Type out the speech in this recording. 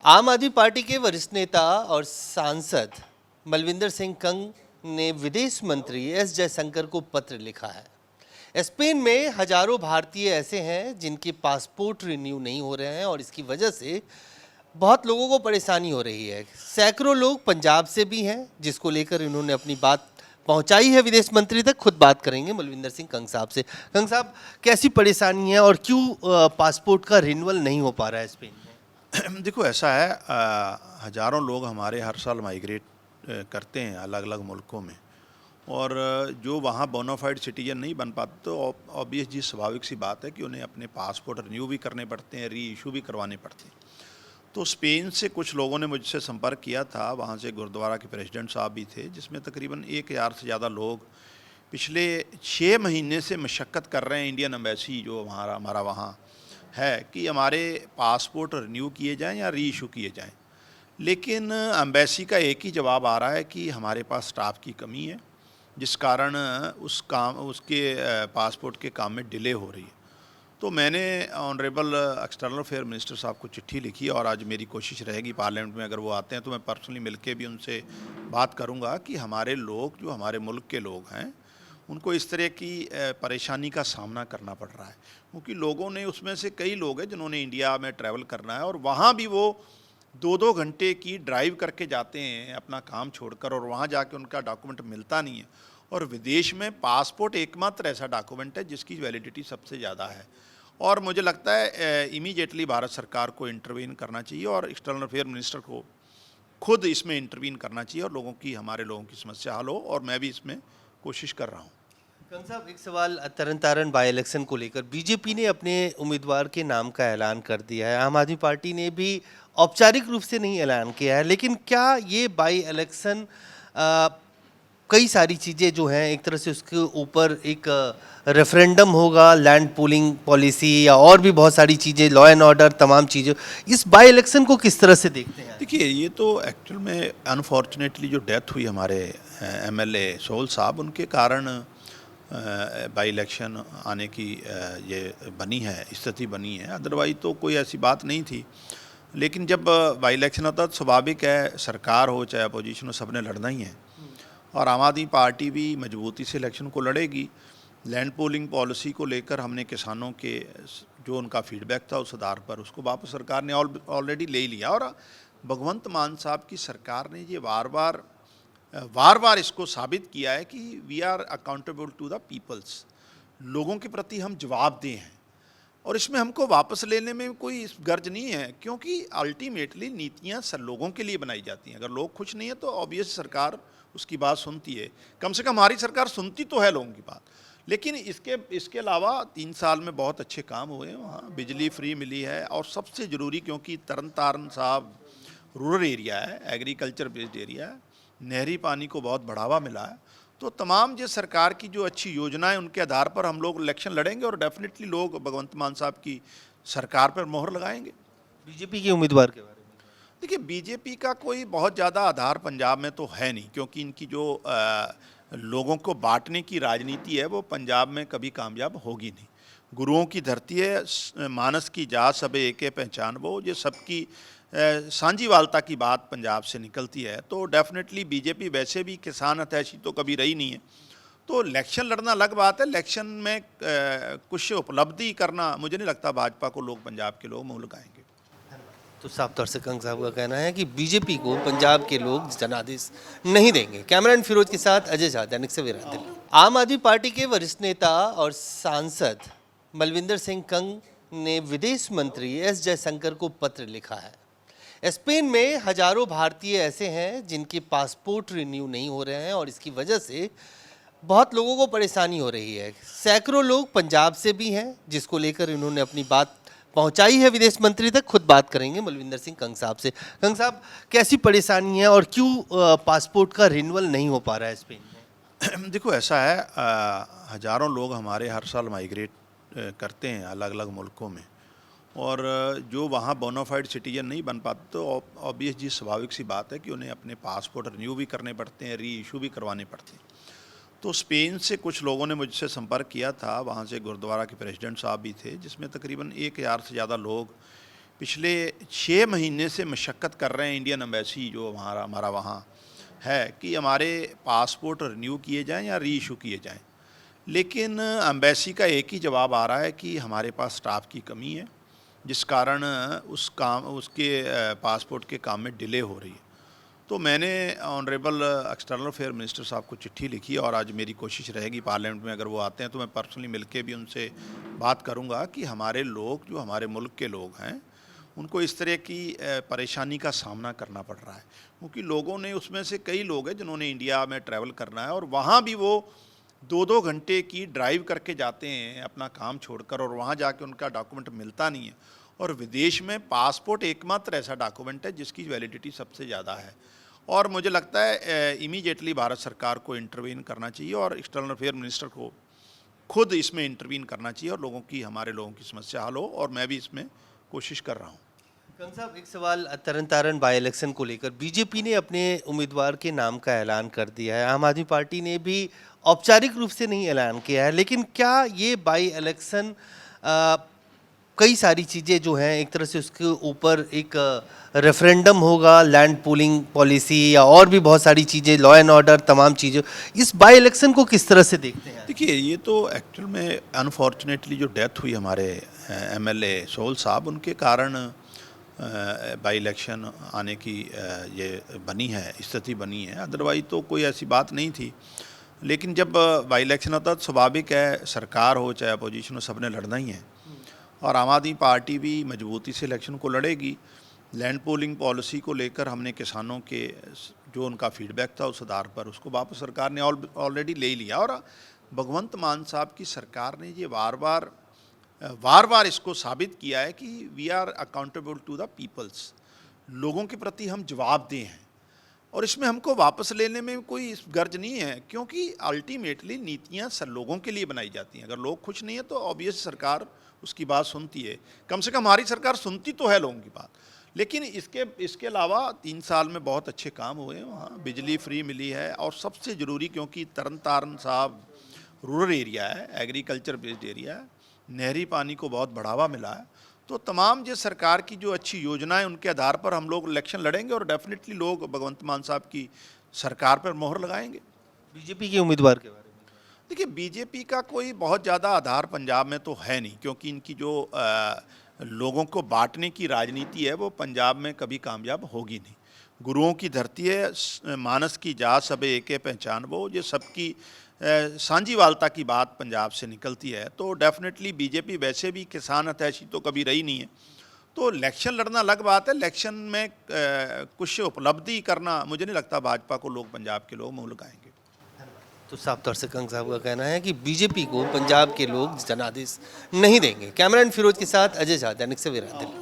आम आदमी पार्टी के वरिष्ठ नेता और सांसद मलविंदर सिंह कंग ने विदेश मंत्री एस जयशंकर को पत्र लिखा है। स्पेन में हजारों भारतीय ऐसे हैं जिनके पासपोर्ट रिन्यू नहीं हो रहे हैं और इसकी वजह से बहुत लोगों को परेशानी हो रही है। सैकड़ों लोग पंजाब से भी हैं, जिसको लेकर इन्होंने अपनी बात पहुंचाई है विदेश मंत्री तक। खुद बात करेंगे मलविंदर सिंह कंग साहब से। कंग साहब, कैसी परेशानी है और क्यों पासपोर्ट का रिन्यूअल नहीं हो पा रहा है स्पेन में? देखो, ऐसा है, हज़ारों लोग हमारे हर साल माइग्रेट करते हैं अलग अलग मुल्कों में, और जो वहाँ बोनाफाइड सिटीजन नहीं बन पाते तो ऑब्वियस जी स्वाभाविक सी बात है कि उन्हें अपने पासपोर्ट रिन्यू भी करने पड़ते हैं, री इशू भी करवाने पड़ते हैं। तो स्पेन से कुछ लोगों ने मुझसे संपर्क किया था, वहाँ से गुरुद्वारा के प्रेसिडेंट साहब भी थे, जिसमें तकरीबन 1000 से ज़्यादा लोग पिछले 6 महीने से मशक्क़त कर रहे हैं। इंडियन एम्बेसी जो हमारा वहाँ है कि हमारे पासपोर्ट रिन्यू किए जाएं या री इशू किए जाएं, लेकिन एम्बेसी का एक ही जवाब आ रहा है कि हमारे पास स्टाफ की कमी है, जिस कारण उसके पासपोर्ट के काम में डिले हो रही है। तो मैंने ऑनरेबल एक्सटर्नल अफेयर मिनिस्टर साहब को चिट्ठी लिखी, और आज मेरी कोशिश रहेगी पार्लियामेंट में अगर वो आते हैं तो मैं पर्सनली मिलके भी उनसे बात करूंगा कि हमारे लोग, जो हमारे मुल्क के लोग हैं, उनको इस तरह की परेशानी का सामना करना पड़ रहा है। क्योंकि लोगों ने, उसमें से कई लोग हैं जिन्होंने इंडिया में ट्रैवल करना है और वहाँ भी वो 2-2 घंटे की ड्राइव करके जाते हैं अपना काम छोड़कर, और वहाँ जाके उनका डॉक्यूमेंट मिलता नहीं है। और विदेश में पासपोर्ट एकमात्र ऐसा डॉक्यूमेंट है जिसकी वैलिडिटी सबसे ज़्यादा है, और मुझे लगता है इमीडिएटली भारत सरकार को इंटरवीन करना चाहिए और एक्सटर्नल अफेयर मिनिस्टर को खुद इसमें इंटरवीन करना चाहिए, और हमारे लोगों की समस्या हल हो, और मैं भी इसमें कोशिश कर रहा हूँ। कंग साहब, एक सवाल तरन तारण बाई इलेक्शन को लेकर। बीजेपी ने अपने उम्मीदवार के नाम का ऐलान कर दिया है, आम आदमी पार्टी ने भी औपचारिक रूप से नहीं ऐलान किया है, लेकिन क्या ये बाई इलेक्शन कई सारी चीज़ें जो हैं, एक तरह से उसके ऊपर एक रेफरेंडम होगा, लैंड पूलिंग पॉलिसी या और भी बहुत सारी चीज़ें, लॉ एंड ऑर्डर, तमाम चीज़ें, इस बाई इलेक्शन को किस तरह से देखते हैं? देखिए, ये तो एक्चुअल में अनफॉर्चुनेटली जो डेथ हुई हमारे एमएलए सोल साहब, उनके कारण बाई इलेक्शन आने की ये बनी है, स्थिति बनी है। अदरवाइज तो कोई ऐसी बात नहीं थी। लेकिन जब बाई इलेक्शन होता तो स्वाभाविक है, सरकार हो चाहे अपोजिशन हो, सबने लड़ना ही है, और आम आदमी पार्टी भी मजबूती से इलेक्शन को लड़ेगी। लैंड पूलिंग पॉलिसी को लेकर हमने किसानों के जो उनका फीडबैक था, उस आधार पर उसको वापस सरकार ने ऑलरेडी ले लिया, और भगवंत मान साहब की सरकार ने ये बार बार इसको साबित किया है कि we are accountable to the peoples, लोगों के प्रति हम जवाबदेह हैं, और इसमें हमको वापस लेने में कोई गर्ज नहीं है, क्योंकि अल्टीमेटली नीतियाँ लोगों के लिए बनाई जाती हैं। अगर लोग खुश नहीं है तो ऑब्वियस सरकार उसकी बात सुनती है। कम से कम हमारी सरकार सुनती तो है लोगों की बात। लेकिन इसके अलावा 3 साल में बहुत अच्छे काम हुए हैं। वहाँ बिजली फ्री मिली है, और सबसे ज़रूरी, क्योंकि तरन तारण साहब रूरल एरिया है, एग्रीकल्चर बेस्ड एरिया है, नहरी पानी को बहुत बढ़ावा मिला है। तो तमाम जो सरकार की जो अच्छी योजनाएं, उनके आधार पर हम लोग इलेक्शन लड़ेंगे, और डेफिनेटली लोग भगवंत मान साहब की सरकार पर मोहर लगाएंगे। बीजेपी के उम्मीदवार के बारे में देखिए, बीजेपी का कोई बहुत ज़्यादा आधार पंजाब में तो है नहीं, क्योंकि इनकी जो लोगों को बांटने की राजनीति है वो पंजाब में कभी कामयाब होगी नहीं। गुरुओं की धरती है, मानस की जात सबे एके पहचान वो, ये सबकी सांझीवालता की बात पंजाब से निकलती है। तो डेफिनेटली बीजेपी वैसे भी किसान हितैषी तो कभी रही नहीं है। तो इलेक्शन लड़ना अलग बात है, इलेक्शन में कुछ उपलब्धि करना, मुझे नहीं लगता भाजपा को लोग, पंजाब के लोग मुँह लगाएंगे। तो साफ तौर से कंग साहब का कहना है कि बीजेपी को पंजाब के लोग जनादेश नहीं देंगे। कैमरामैन फिरोज के साथ अजय झा, दैनिक सवेरा, दिल्ली। आम आदमी पार्टी के वरिष्ठ नेता और सांसद मलविंदर सिंह कंग ने विदेश मंत्री एस जयशंकर को पत्र लिखा है। स्पेन में हजारों भारतीय ऐसे हैं जिनके पासपोर्ट रिन्यू नहीं हो रहे हैं और इसकी वजह से बहुत लोगों को परेशानी हो रही है। सैकड़ों लोग पंजाब से भी हैं, जिसको लेकर इन्होंने अपनी बात पहुंचाई है विदेश मंत्री तक। खुद बात करेंगे मलविंदर सिंह कंग साहब से। कंग साहब, कैसी परेशानी है और क्यों पासपोर्ट का रिन्यूअल नहीं हो पा रहा है स्पेन में? देखो, ऐसा है, हज़ारों लोग हमारे हर साल माइग्रेट करते हैं अलग अलग मुल्कों में, और जो वहाँ बोनाफाइड सिटीजन नहीं बन पाते तो ऑब्वियस जी स्वाभाविक सी बात है कि उन्हें अपने पासपोर्ट रिन्यू भी करने पड़ते हैं, री इशू भी करवाने पड़ते हैं। तो स्पेन से कुछ लोगों ने मुझसे संपर्क किया था, वहाँ से गुरुद्वारा के प्रेसिडेंट साहब भी थे, जिसमें तकरीबन 1000 से ज़्यादा लोग पिछले 6 महीने से मशक्क़त कर रहे हैं इंडियन एम्बेसी जो हमारा वहाँ है कि हमारे पासपोर्ट रिन्यू किए जाएं या री इशू किए जाएं, लेकिन एम्बेसी का एक ही जवाब आ रहा है कि हमारे पास स्टाफ की कमी है, जिस कारण उसके पासपोर्ट के काम में डिले हो रही है। तो मैंने ऑनरेबल एक्सटर्नल अफेयर मिनिस्टर साहब को चिट्ठी लिखी और आज मेरी कोशिश रहेगी पार्लियामेंट में अगर वो आते हैं तो मैं पर्सनली मिलके भी उनसे बात करूंगा कि हमारे लोग जो हमारे मुल्क के लोग हैं उनको इस तरह की परेशानी का सामना करना पड़ रहा है, क्योंकि लोगों ने उसमें से कई लोग हैं जिन्होंने इंडिया में ट्रैवल करना है और वहाँ भी वो 2-2 घंटे की ड्राइव करके जाते हैं अपना काम छोड़कर, और वहाँ जाके उनका डॉक्यूमेंट मिलता नहीं है। और विदेश में पासपोर्ट एकमात्र ऐसा डॉक्यूमेंट है जिसकी वैलिडिटी सबसे ज़्यादा है, और मुझे लगता है इमीडिएटली भारत सरकार को इंटरवीन करना चाहिए और एक्सटर्नल अफेयर मिनिस्टर को खुद इसमें इंटरवीन करना चाहिए और हमारे लोगों की समस्या हल हो, और मैं भी इसमें कोशिश कर रहा हूँ। कंग साहब, एक सवाल तरन तारण बाई इलेक्शन को लेकर बीजेपी ने अपने उम्मीदवार के नाम का ऐलान कर दिया है, आम आदमी पार्टी ने भी औपचारिक रूप से नहीं ऐलान किया है, लेकिन क्या ये बाई इलेक्शन कई सारी चीज़ें जो हैं एक तरह से उसके ऊपर एक रेफरेंडम होगा, लैंड पूलिंग पॉलिसी या और भी बहुत सारी चीज़ें, लॉ एंड ऑर्डर, तमाम चीज़ें, इस बाई इलेक्शन को किस तरह से देखते हैं? देखिए, ये तो एक्चुअल में अनफॉर्चुनेटली जो डेथ हुई हमारे एमएलए सोहल साहब, उनके कारण बाई इलेक्शन आने की ये बनी है, स्थिति बनी है, अदरवाइज तो कोई ऐसी बात नहीं थी। लेकिन जब बाई इलेक्शन होता है तो स्वाभाविक है, सरकार हो चाहे अपोजिशन हो, सबने लड़ना ही है, और आम आदमी पार्टी भी मजबूती से इलेक्शन को लड़ेगी। लैंड पूलिंग पॉलिसी को लेकर हमने किसानों के जो उनका फीडबैक था उस आधार पर उसको वापस सरकार ने ऑलरेडी ले लिया, और भगवंत मान साहब की सरकार ने ये बार बार इसको साबित किया है कि we are accountable to the peoples, लोगों के प्रति हम जवाबदेह हैं, और इसमें हमको वापस लेने में कोई गर्ज नहीं है, क्योंकि अल्टीमेटली नीतियाँ लोगों के लिए बनाई जाती हैं। अगर लोग खुश नहीं है तो ऑब्वियस सरकार उसकी बात सुनती है, कम से कम हमारी सरकार सुनती तो है लोगों की बात। लेकिन इसके अलावा 3 साल में बहुत अच्छे काम हुए हैं, वहाँ बिजली फ्री मिली है, और सबसे ज़रूरी क्योंकि तरन तारण साहब रूरल एरिया है, एग्रीकल्चर बेस्ड एरिया है, नहरी पानी को बहुत बढ़ावा मिला है। तो तमाम जो सरकार की जो अच्छी योजनाएं उनके आधार पर हम लोग इलेक्शन लड़ेंगे और डेफिनेटली लोग भगवंत मान साहब की सरकार पर मोहर लगाएंगे। बीजेपी के उम्मीदवार के बारे में देखिए, बीजेपी का कोई बहुत ज़्यादा आधार पंजाब में तो है नहीं, क्योंकि इनकी जो लोगों को बांटने की राजनीति है वो पंजाब में कभी कामयाब होगी नहीं। गुरुओं की धरती है, मानस की जात सबे एके पहचान वो, ये सबकी सांझीवालता की बात पंजाब से निकलती है। तो डेफिनेटली बीजेपी वैसे भी किसान हितैषी तो कभी रही नहीं है, तो इलेक्शन लड़ना अलग बात है, इलेक्शन में कुछ उपलब्धि करना मुझे नहीं लगता भाजपा को लोग, पंजाब के लोग मुँह लगाएंगे। तो साफ तौर से कंग साहब का कहना है कि बीजेपी को पंजाब के लोग जनादेश नहीं देंगे। कैमरामैन फिरोज के साथ अजय झा, दैनिक सवेरा, दिल्ली।